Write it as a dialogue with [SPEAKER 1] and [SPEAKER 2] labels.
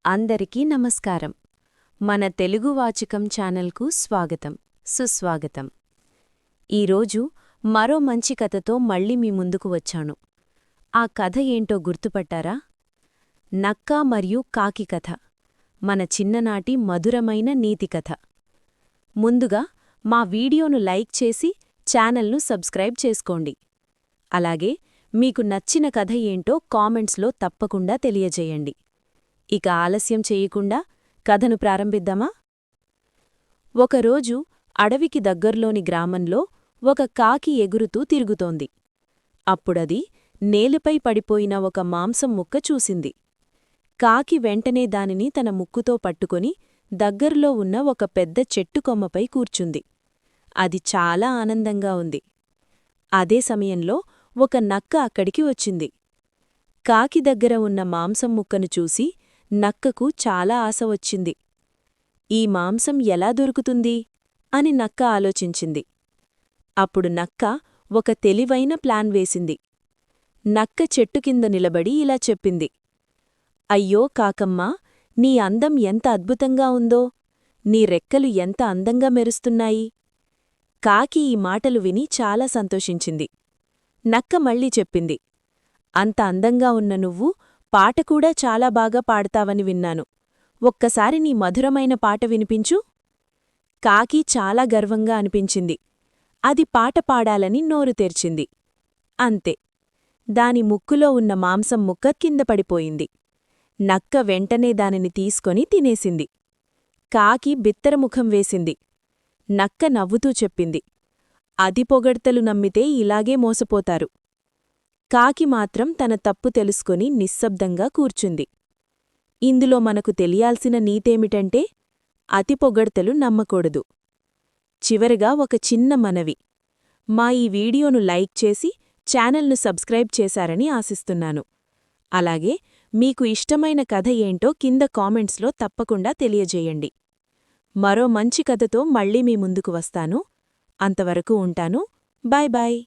[SPEAKER 1] అందరికీ నమస్కారం. మన తెలుగు వాచకం ఛానల్కు స్వాగతం, సుస్వాగతం. ఈరోజు మరో మంచి కథతో మళ్ళీ మీ ముందుకు వచ్చాను. ఆ కథ ఏంటో గుర్తుపట్టారా? నక్క మరియు కాకి కథ, మన చిన్ననాటి మధురమైన నీతి కథ. ముందుగా మా వీడియోను లైక్ చేసి ఛానల్ను సబ్స్క్రైబ్ చేసుకోండి. అలాగే మీకు నచ్చిన కథ ఏంటో కామెంట్స్లో తప్పకుండా తెలియజేయండి. ఇక ఆలస్యం చేయకుండా కథను ప్రారంభిద్దామా? ఒకరోజు అడవికి దగ్గర్లోని గ్రామంలో ఒక కాకి ఎగురుతూ తిరుగుతోంది. అప్పుడది నేలపై పడిపోయిన ఒక మాంసం ముక్క చూసింది. కాకి వెంటనే దానిని తన ముక్కుతో పట్టుకొని దగ్గర్లో ఉన్న ఒక పెద్ద చెట్టు కొమ్మపై కూర్చుంది. అది చాలా ఆనందంగా ఉంది. అదే సమయంలో ఒక నక్క అక్కడికి వచ్చింది. కాకి దగ్గర ఉన్న మాంసం ముక్కను చూసి నక్కకు చాలా ఆశ వచ్చింది. ఈ మాంసం ఎలా దొరుకుతుంది అని నక్క ఆలోచించింది. అప్పుడు నక్క ఒక తెలివైన ప్లాన్ వేసింది. నక్క చెట్టు కింద నిలబడి ఇలా చెప్పింది: అయ్యో కాకమ్మా, నీ అందం ఎంత అద్భుతంగా ఉందో! నీ రెక్కలు ఎంత అందంగా మెరుస్తున్నాయి! కాకి ఈ మాటలు విని చాలా సంతోషించింది. నక్క మళ్ళీ చెప్పింది: అంత అందంగా ఉన్న నువ్వు పాటకూడా చాలా బాగా పాడతావని విన్నాను. ఒక్కసారి నీ మధురమైన పాట వినిపించు. కాకి చాలా గర్వంగా అనిపించింది. అది పాట పాడాలని నోరు తెర్చింది. అంతే, దాని ముక్కులో ఉన్న మాంసం ముక్క కింద పడిపోయింది. నక్క వెంటనే దానిని తీసుకొని తినేసింది. కాకి బిత్తరముఖం వేసింది. నక్క నవ్వుతూ చెప్పింది: అతి పొగడ్తలు నమ్మితే ఇలాగే మోసపోతారు. కాకి మాత్రం తన తప్పు తెలుసుకొని నిశ్శబ్దంగా కూర్చుంది. ఇందులో మనకు తెలియాల్సిన నీతేమిటంటే, అతి పొగడ్తలు నమ్మకూడదు. చివరగా ఒక చిన్న మనవి: మా ఈ వీడియోను లైక్ చేసి ఛానల్ను సబ్స్క్రైబ్ చేశారని ఆశిస్తున్నాను. అలాగే మీకు ఇష్టమైన కథ ఏంటో కింద కామెంట్స్లో తప్పకుండా తెలియజేయండి. మరో మంచి కథతో మళ్ళీ మీ ముందుకు వస్తాను. అంతవరకు ఉంటాను. Bye bye.